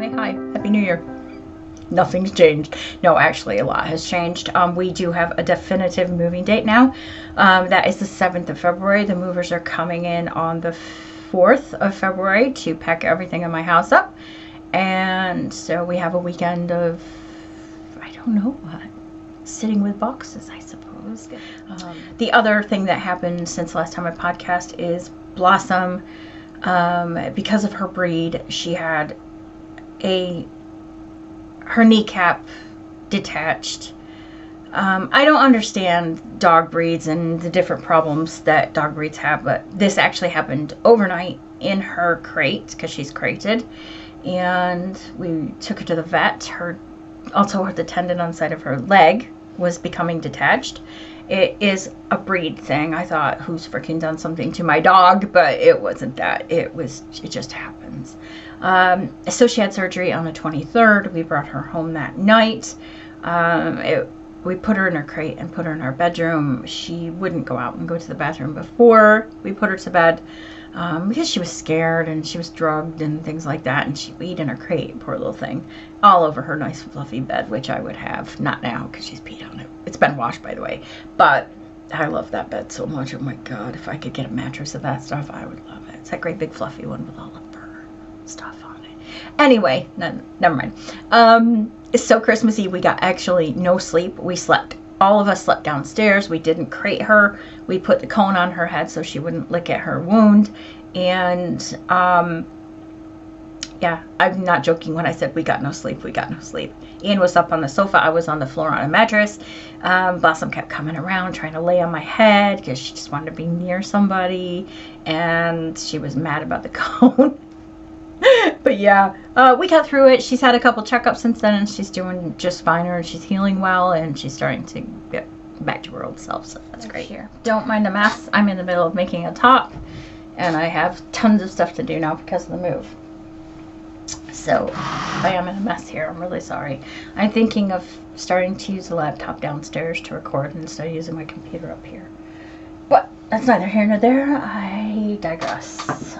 Anyway, hi, Happy New Year. Nothing's changed. No, actually a lot has changed. We do have a definitive moving date now. That is the 7th of February. The movers are coming in on the 4th of February to pack everything in my house up. And so we have a weekend of, I don't know what, sitting with boxes, I suppose. The other thing that happened since last time I podcast is Blossom, because of her breed, she had her kneecap detached. I don't understand dog breeds and the different problems that dog breeds have, but this actually happened overnight in her crate because she's crated, and we took her to the vet. Also the tendon on the side of her leg was becoming detached. It is a breed thing. I thought, who's freaking done something to my dog? But it wasn't that. It just happens. So she had surgery on the 23rd. We brought her home that night. We put her in her crate and put her in our bedroom. She wouldn't go out and go to the bathroom before we put her to bed, because she was scared and she was drugged and things like that. And she peed in her crate, poor little thing, all over her nice fluffy bed, which I would have. Not now because she's peed on it. It's been washed, by the way. But I love that bed so much. Oh my God, if I could get a mattress of that stuff, I would love it. It's that great big fluffy one with all of her stuff on it. Anyway, never mind. So Christmas Eve, we got actually no sleep. We slept. All of us slept downstairs. We didn't crate her. We put the cone on her head so she wouldn't lick at her wound. And yeah, I'm not joking when I said we got no sleep. We got no sleep. Ian was up on the sofa. I was on the floor on a mattress. Blossom kept coming around trying to lay on my head because she just wanted to be near somebody. And she was mad about the cone. But yeah, we got through it. She's had a couple checkups since then, and she's doing just fine, and she's healing well, and she's starting to get back to her old self, so that's great. Here, don't mind the mess. I'm in the middle of making a top, and I have tons of stuff to do now because of the move. So I am in a mess here. I'm really sorry. I'm thinking of starting to use the laptop downstairs to record instead of using my computer up here. But that's neither here nor there. I digress.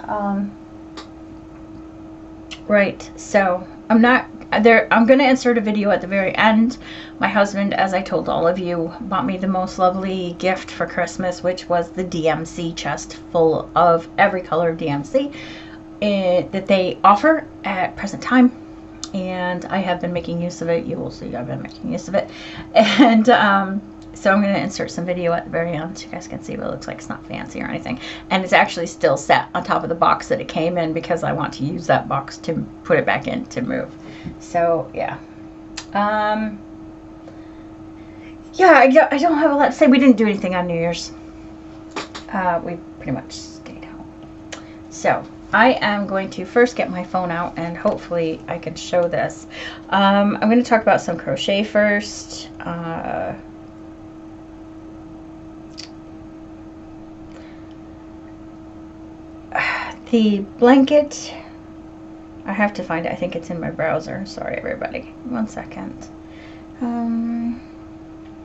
Right, so I'm going to insert a video at the very end. My husband, as I told all of you, bought me the most lovely gift for Christmas, which was the DMC chest full of every color of DMC that they offer at present time. And I have been making use of it. You will see I've been making use of it. And so I'm going to insert some video at the very end so you guys can see what it looks like. It's not fancy or anything. And it's actually still set on top of the box that it came in because I want to use that box to put it back in to move. So, yeah. Yeah, I don't have a lot to say. We didn't do anything on New Year's. We pretty much stayed home. So, I am going to first get my phone out and hopefully I can show this. I'm going to talk about some crochet first. The blanket, I have to find it. I think it's in my browser. Sorry, everybody. 1 second. Let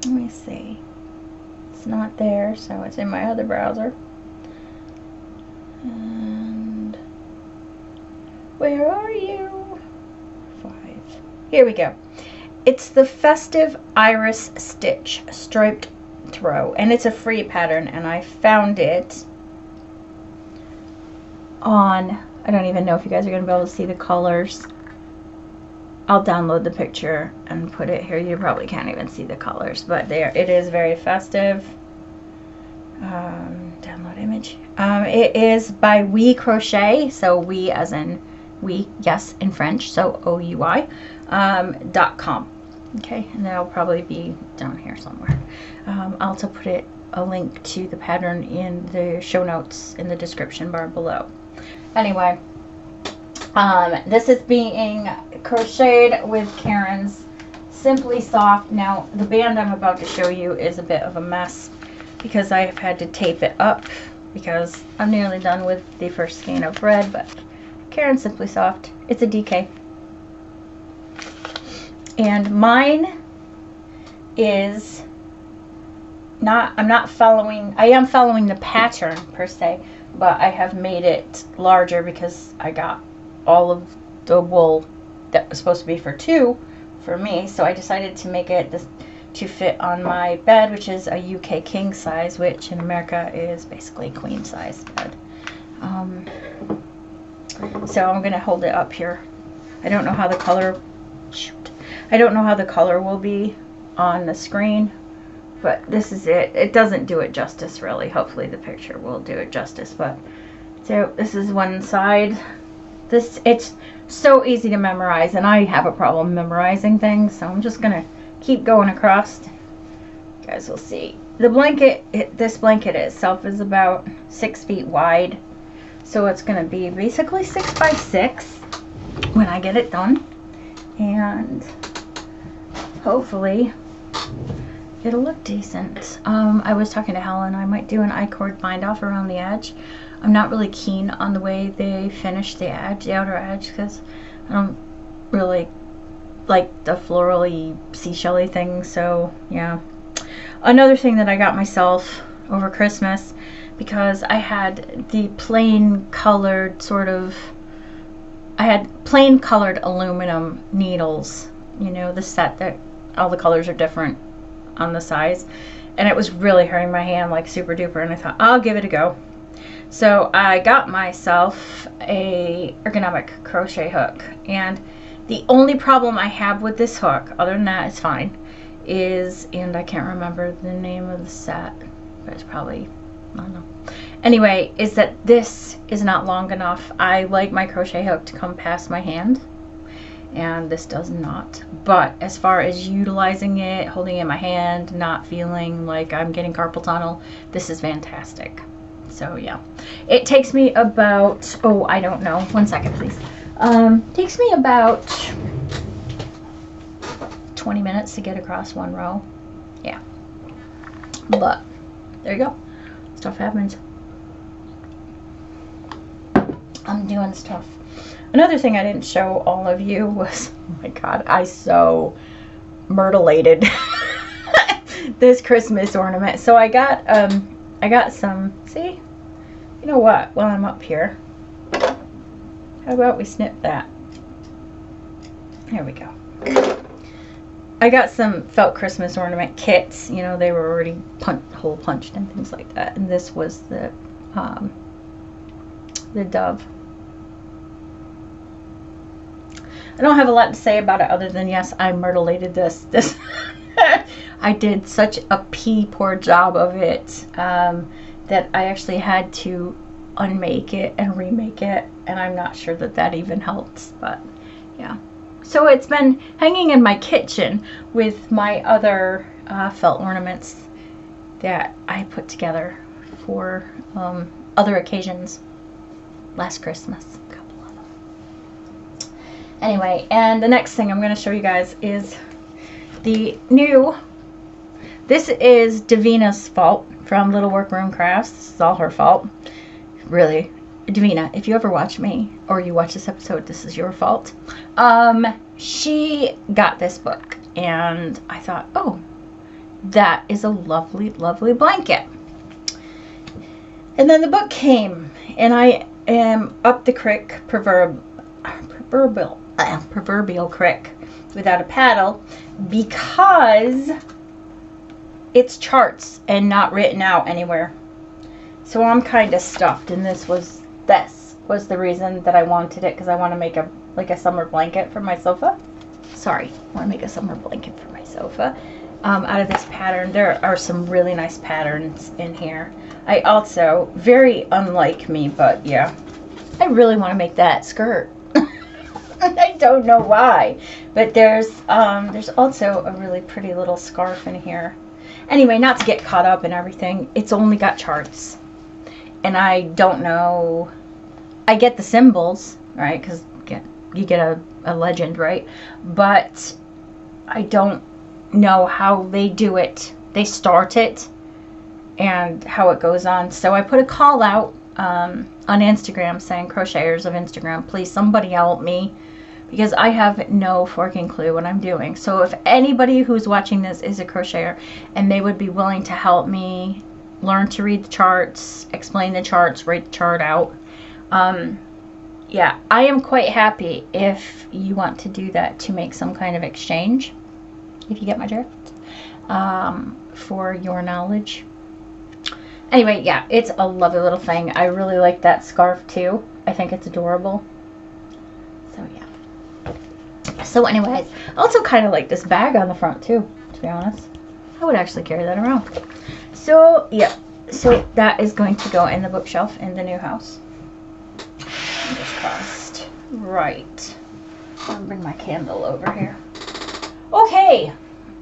me see. It's not there, so it's in my other browser. And where are you? 5. Here we go. It's the Festive Iris Stitch Striped Throw, and it's a free pattern, and I found it on, I don't even know if you guys are going to be able to see the colors. I'll download the picture and put it here. You probably can't even see the colors, but there it is, very festive. Download image. It is by We Crochet, so we as in we, yes, in French, so OUI .com. Okay, and that'll probably be down here somewhere. I'll also put a link to the pattern in the show notes in the description bar below. Anyway, this is being crocheted with Karen's Simply Soft. Now, the band I'm about to show you is a bit of a mess because I have had to tape it up because I'm nearly done with the first skein of red, but Karen's Simply Soft, it's a DK. And mine is not, I am following the pattern per se, but I have made it larger because I got all of the wool that was supposed to be for 2 for me, so I decided to make it to fit on my bed, which is a UK king size, which in America is basically queen size bed. So I'm gonna hold it up here. I don't know how the color, I don't know how the color will be on the screen, but this is it. It doesn't do it justice, really. Hopefully the picture will do it justice. But so this is one side. It's so easy to memorize, and I have a problem memorizing things, so I'm just gonna keep going across. You guys will see. The blanket, this blanket itself is about 6 feet wide, so it's gonna be basically 6 by 6 when I get it done, and hopefully it'll look decent. I was talking to Helen, I might do an I-cord bind off around the edge. I'm not really keen on the way they finish the edge, the outer edge, because I don't really like the florally seashell-y thing. So yeah. Another thing that I got myself over Christmas, because I had the plain colored I had plain colored aluminum needles, you know, the set that all the colors are different on the size, and it was really hurting my hand like super duper, and I thought I'll give it a go. So I got myself a ergonomic crochet hook, and the only problem I have with this hook, other than that it's fine, is, and I can't remember the name of the set, but it's probably, I don't know. Anyway, is that this is not long enough. I like my crochet hook to come past my hand, and this does not. But as far as utilizing it, holding it in my hand, not feeling like I'm getting carpal tunnel, this is fantastic. So yeah, it takes me about, oh, I don't know, 1 second please. Takes me about 20 minutes to get across one row. Yeah, but there you go. Stuff happens. I'm doing stuff. Another thing I didn't show all of you was, oh my god, I so myrtleated this Christmas ornament. So I got some, see, you know what, while I'm up here, how about we snip that? There we go. I got some felt Christmas ornament kits. You know, they were already hole punched and things like that. And this was the dove. I don't have a lot to say about it other than, yes, I myrtleated this. I did such a poor job of it that I actually had to unmake it and remake it, and I'm not sure that that even helps, but yeah. So it's been hanging in my kitchen with my other felt ornaments that I put together for other occasions last Christmas. A couple of them. Anyway, and the next thing I'm going to show you guys is the new, this is Davina's fault from Little Workroom Crafts. This is all her fault. Really, Davina, if you ever watch me or you watch this episode, this is your fault. She got this book and I thought, oh, that is a lovely, lovely blanket. And then the book came and I am up the creek, proverbial creek without a paddle, because it's charts and not written out anywhere. So I'm kind of stuffed, and this was the reason that I wanted it, because I want to make a summer blanket for my sofa. Sorry, I want to make a summer blanket for my sofa out of this pattern. There are some really nice patterns in here. I also, very unlike me, but yeah, I really want to make that skirt. I don't know why, but there's also a really pretty little scarf in here. Anyway, not to get caught up in everything, it's only got charts. And I don't know, I get the symbols, right, because you get a legend, right, but I don't know how they do it. They start it and how it goes on. So I put a call out on Instagram saying, crocheters of Instagram, please somebody help me, because I have no freaking clue what I'm doing. So if anybody who's watching this is a crocheter and they would be willing to help me learn to read the charts, explain the charts, write the chart out, yeah, I am quite happy if you want to do that to make some kind of exchange, if you get my drift, for your knowledge. Anyway, yeah, it's a lovely little thing. I really like that scarf too. I think it's adorable. So yeah. So anyways, I also kind of like this bag on the front too, to be honest. I would actually carry that around. So yeah, so that is going to go in the bookshelf in the new house. Fingers crossed. Right. I'll bring my candle over here. Okay,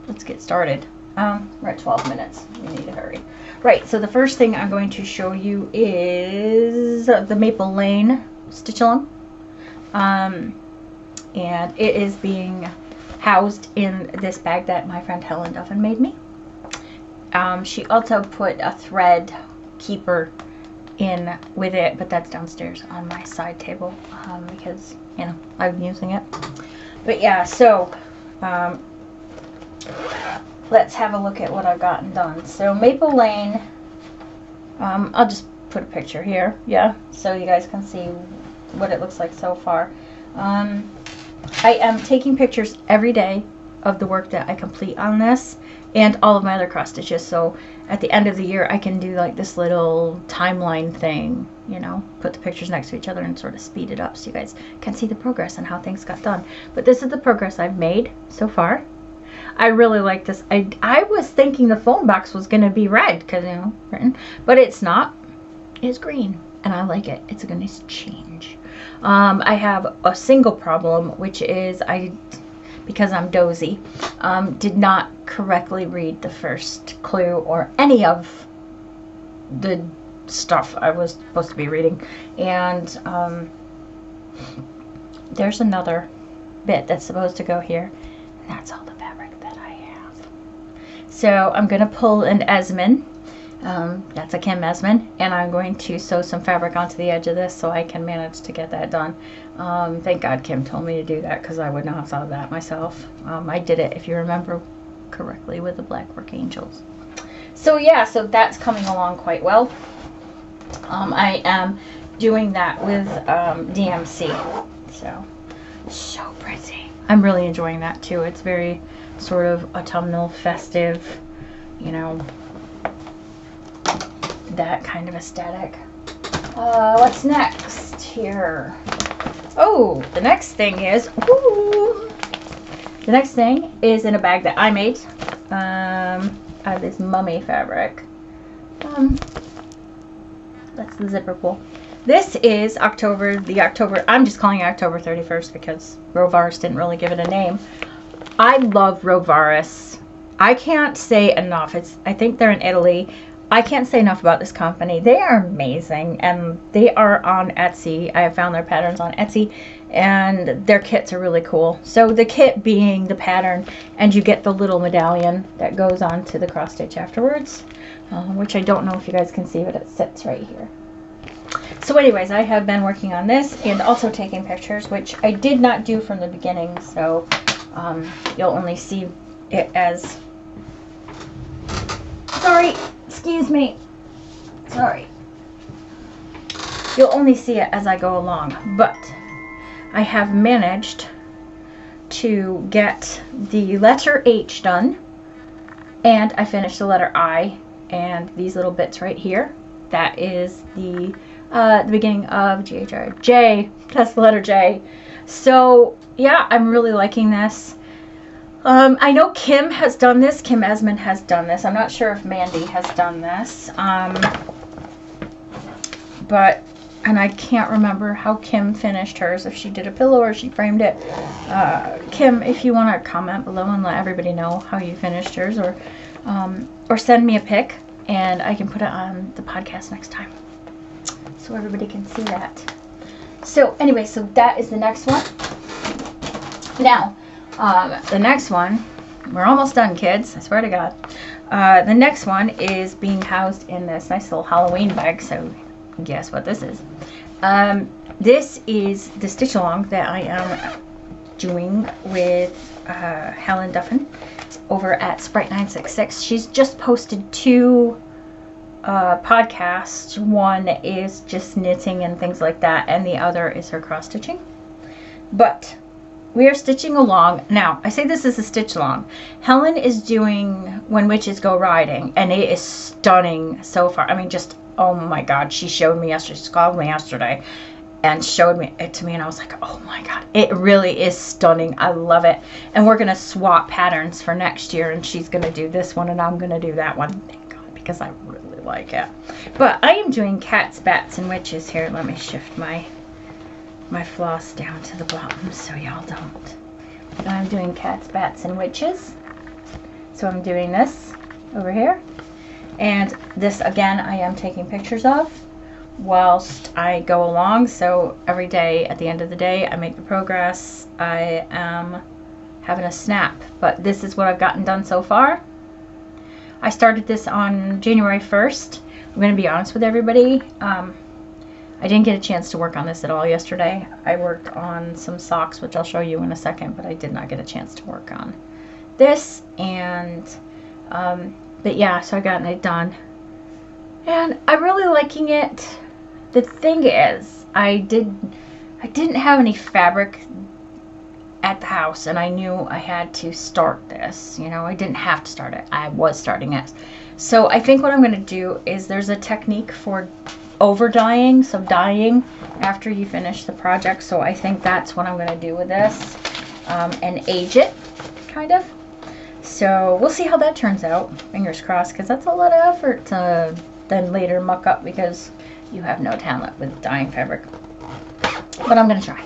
let's get started. We're at 12 minutes. We need to hurry. Right, so the first thing I'm going to show you is the Maple Lane stitch along. And it is being housed in this bag that my friend Helen Duffin made me. She also put a thread keeper in with it, but that's downstairs on my side table because, you know, I'm using it. But yeah, so let's have a look at what I've gotten done. So Maple Lane, I'll just put a picture here, yeah, so you guys can see what it looks like so far. I am taking pictures every day of the work that I complete on this and all of my other cross stitches, so at the end of the year I can do like this little timeline thing, you know, put the pictures next to each other and sort of speed it up so you guys can see the progress and how things got done. But this is the progress I've made so far. I really like this. I was thinking the phone box was going to be red because, you know, written, but it's not. It's green and I like it. It's a nice change. I have a single problem, which is because I'm dozy, did not correctly read the first clue or any of the stuff I was supposed to be reading. And there's another bit that's supposed to go here. And that's all the fabric that I have. So I'm going to pull an Esmond. That's a Kim Esmond, and I'm going to sew some fabric onto the edge of this so I can manage to get that done. Thank God Kim told me to do that because I would not have thought of that myself. I did it, if you remember correctly, with the Black Work Angels. So yeah, so that's coming along quite well. I am doing that with DMC. So pretty. I'm really enjoying that too. It's very sort of autumnal, festive, you know, that kind of aesthetic. What's next here? Oh, the next thing is, the next thing is in a bag that I made out of this mummy fabric. That's the zipper pull. This is October, I'm just calling it October 31st because Rovaris didn't really give it a name. I love Rovaris. I can't say enough. I think they're in Italy. I can't say enough about this company. They are amazing, and they are on Etsy. I have found their patterns on Etsy, and their kits are really cool. So the kit being the pattern, and you get the little medallion that goes on to the cross stitch afterwards, which I don't know if you guys can see, but it sits right here. So anyways, I have been working on this and also taking pictures, which I did not do from the beginning, so you'll only see it as... Sorry, excuse me. Sorry. You'll only see it as I go along, but I have managed to get the letter H done, and I finished the letter I, and these little bits right here. That is the beginning of J. That's the letter J. So yeah, I'm really liking this. I know Kim has done this. Kim Esmond has done this. I'm not sure if Mandy has done this. And I can't remember how Kim finished hers, if she did a pillow or she framed it. Kim, if you want to comment below and let everybody know how you finished yours, or send me a pic and I can put it on the podcast next time so everybody can see that. So anyway, so that is the next one. Now, the next one, we're almost done, kids, I swear to God. The next one is being housed in this nice little Halloween bag, so guess what this is. This is the stitch along that I am doing with Helen Duffin over at Sprite966. She's just posted 2 podcast. One is just knitting and things like that, and the other is her cross stitching. But we are stitching along. Now, I say this is a stitch along. Helen is doing When Witches Go Riding, and it is stunning so far. I mean, just, oh my God, she showed me yesterday, she called me yesterday and showed me it to me, and I was like, oh my God, it really is stunning. I love it. And we're going to swap patterns for next year, and she's going to do this one and I'm going to do that one. Thank God, because I really like it. But I am doing Cats, Bats, and Witches here. Let me shift my floss down to the bottom so y'all don't. I'm doing Cats, Bats, and Witches. So I'm doing this over here. And this, again, I am taking pictures of whilst I go along. So every day, at the end of the day, I make the progress. I am having a snap. But this is what I've gotten done so far. I started this on January 1st. I'm going to be honest with everybody. I didn't get a chance to work on this at all yesterday. I worked on some socks, which I'll show you in a second, but I did not get a chance to work on this. And, but yeah, so I got it done. And I'm really liking it. The thing is, I didn't have any fabric at the house, and I knew I had to start this. You know, I didn't have to start it. I was starting it. So I think what I'm going to do is there's a technique for over dyeing, so dyeing after you finish the project. So I think that's what I'm going to do with this, and age it, kind of. So we'll see how that turns out. Fingers crossed, because that's a lot of effort to then later muck up because you have no talent with dyeing fabric. But I'm going to try.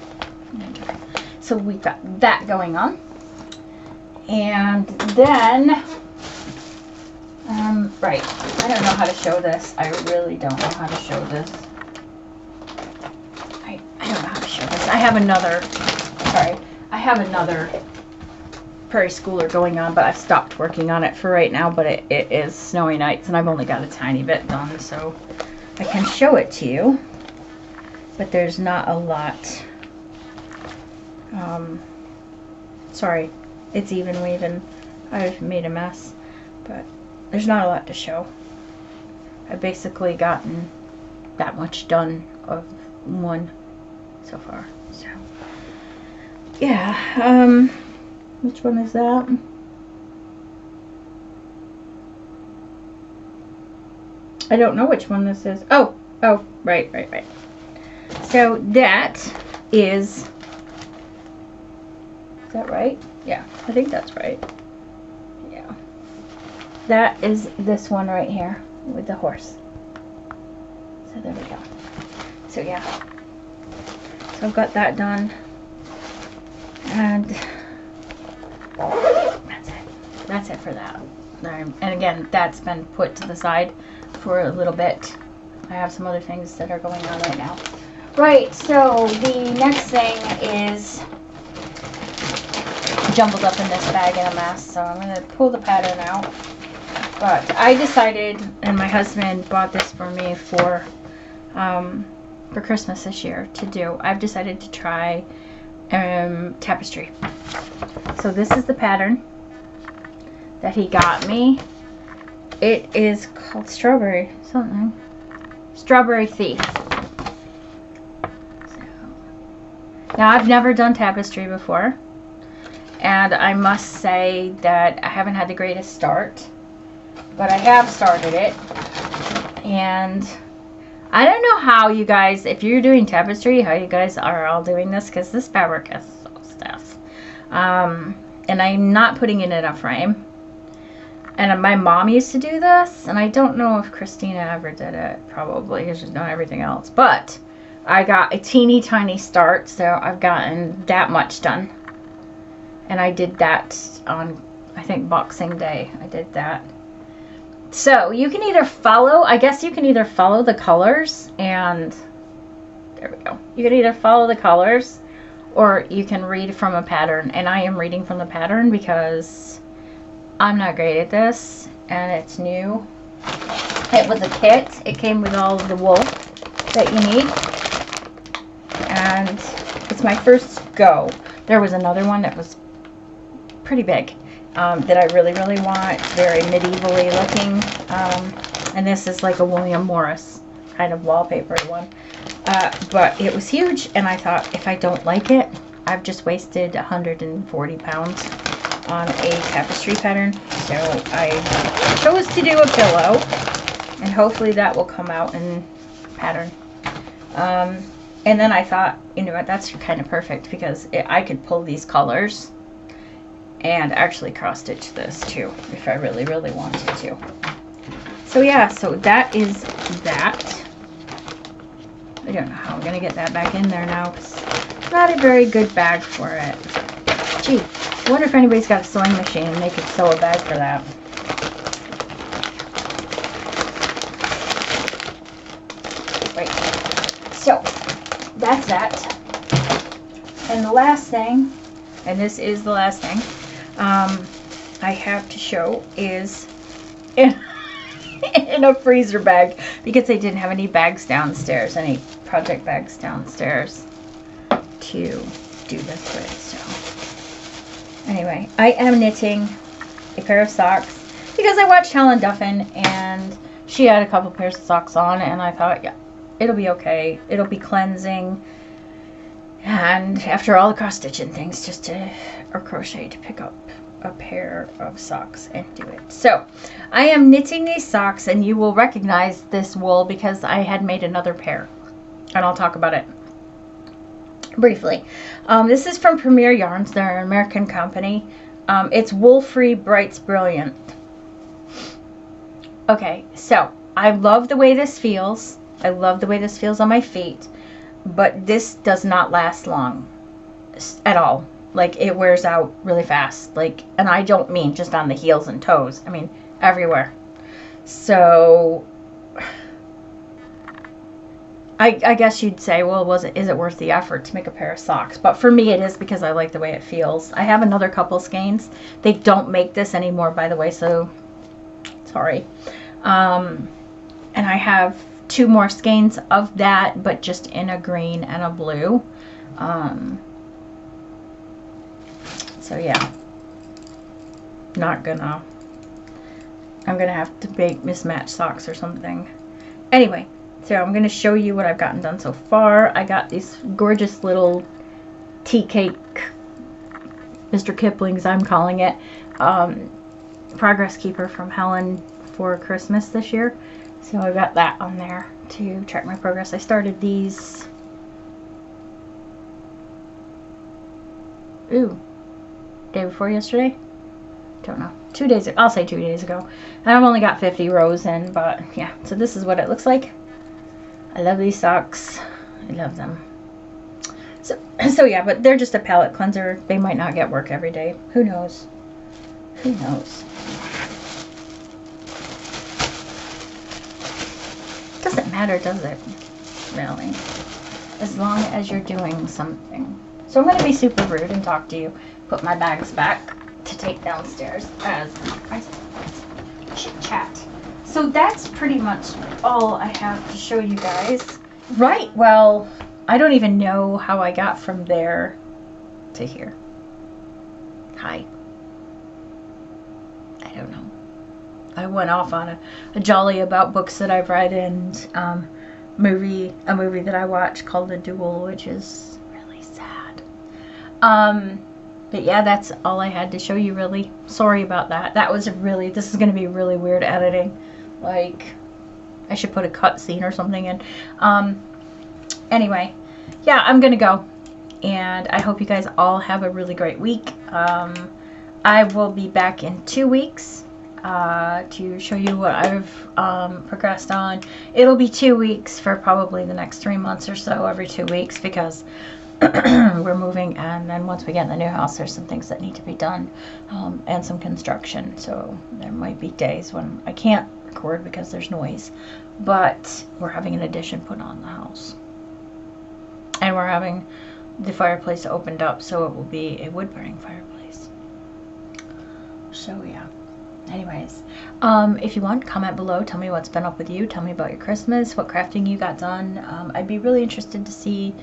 So we've got that going on. And then, right, I don't know how to show this. I really don't know how to show this. I don't know how to show this. I have another Prairie Schooler going on, but I've stopped working on it for right now. But it is Snowy Nights, and I've only got a tiny bit done, so I can show it to you. But there's not a lot. Sorry, it's even weaving. I've made a mess, but there's not a lot to show. I've basically gotten that much done of one so far. So yeah, which one is that? I don't know which one this is. Oh, right. So that is that right? Yeah, I think that's right. Yeah. That is this one right here with the horse. So there we go. So yeah. So I've got that done. And that's it. That's it for that. And again, that's been put to the side for a little bit. I have some other things that are going on right now. Right, so the next thing is jumbled up in this bag in a mess, so I'm going to pull the pattern out. But I decided, and my husband bought this for me for Christmas this year to do. I've decided to try tapestry. So this is the pattern that he got me. It is called Strawberry Thief. So, now I've never done tapestry before, and I must say that I haven't had the greatest start, but I have started it. And I don't know how you guys, if you're doing tapestry, how you guys are all doing this, because this fabric is so stiff. And I'm not putting it in a frame. And my mom used to do this, and I don't know if Christina ever did it, probably, because she's done everything else. But I got a teeny tiny start, so I've gotten that much done. And I did that on, I think, Boxing Day. I did that. So you can either follow, I guess you can either follow the colors, and there we go. You can either follow the colors, or you can read from a pattern. And I am reading from the pattern because I'm not great at this, and it's new. It was a kit. It came with all of the wool that you need. And it's my first go. There was another one that was pretty big that I really, really want. It's very medievally looking. And this is like a William Morris kind of wallpaper one. But it was huge, and I thought, if I don't like it, I've just wasted 140 pounds on a tapestry pattern. So I chose to do a pillow, and hopefully that will come out in pattern. And then I thought, you know what, that's kind of perfect, because I could pull these colors and actually cross stitch this too if I really, really wanted to. So yeah, so that is that. I don't know how I'm going to get that back in there now. It's not a very good bag for it. Gee, I wonder if anybody's got a sewing machine and they could sew a bag for that. Wait. So, that's that. And the last thing, and this is the last thing, I have to show is in a freezer bag, because they didn't have any bags downstairs, any project bags downstairs to do this with. So anyway, I am knitting a pair of socks because I watched Helen Duffin and she had a couple pairs of socks on, and I thought, yeah, it'll be okay, it'll be cleansing, and after all the cross stitching things, just to, or crochet, to pick up a pair of socks and do it. So I am knitting these socks, and you will recognize this wool because I had made another pair, and I'll talk about it briefly. This is from Premier Yarns. They're an American company. It's Wool Free Brights Brilliant. Okay, so I love the way this feels. I love the way this feels on my feet, but this does not last long at all. Like, it wears out really fast. Like, and I don't mean just on the heels and toes. I mean everywhere. So I guess you'd say, well, is it worth the effort to make a pair of socks? But for me, it is, because I like the way it feels. I have another couple skeins. They don't make this anymore, by the way, so sorry. And I have 2 more skeins of that, but just in a green and a blue. So yeah, I'm gonna have to make mismatched socks or something. Anyway, so I'm gonna show you what I've gotten done so far. I got these gorgeous little tea cake, Mr. Kipling's, I'm calling it, Progress Keeper from Helen for Christmas this year. So I got that on there to track my progress. I started these, day before yesterday? Don't know. 2 days ago. I'll say 2 days ago. And I've only got 50 rows in, but yeah. So this is what it looks like. I love these socks. I love them. So yeah, but they're just a palette cleanser. They might not get work every day. Who knows? Who knows? Doesn't matter, does it? Really. As long as you're doing something. So I'm going to be super rude and talk to you. Put my bags back to take downstairs as I chit chat. So that's pretty much all I have to show you guys. Right, well, I don't even know how I got from there to here. Hi. I don't know. I went off on a jolly about books that I've read, and a movie that I watched called The Duel, which is really sad. But yeah, that's all I had to show you, really. Sorry about that. This is going to be really weird editing. Like, I should put a cut scene or something in. Anyway, yeah, I'm going to go. And I hope you guys all have a really great week. I will be back in 2 weeks to show you what I've progressed on. It'll be 2 weeks for probably the next 3 months or so, every 2 weeks, because we're moving, and then once we get in the new house, there's some things that need to be done, and some construction. So there might be days when I can't record because there's noise, but we're having an addition put on the house, and we're having the fireplace opened up, so it will be a wood burning fireplace. So yeah. Anyways, if you want, comment below. Tell me what's been up with you. Tell me about your Christmas, what crafting you got done. I'd be really interested to see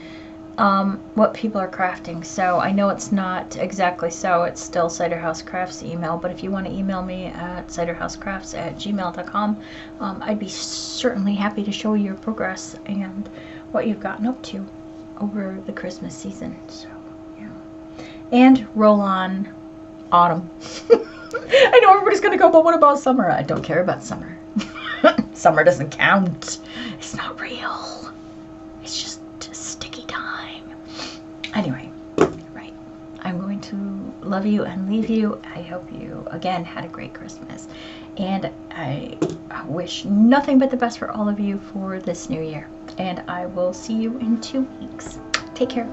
what people are crafting. So I know it's not exactly so. It's still Cider House Crafts email, but if you want to email me at ciderhousecrafts@gmail.com, I'd be certainly happy to show your progress and what you've gotten up to over the Christmas season. So, yeah. And roll on autumn. I know everybody's going to go, but what about summer? I don't care about summer. Summer doesn't count. It's not real. It's just sticky time. Anyway, right. I'm going to love you and leave you. I hope you, again, had a great Christmas. And I wish nothing but the best for all of you for this new year. And I will see you in 2 weeks. Take care.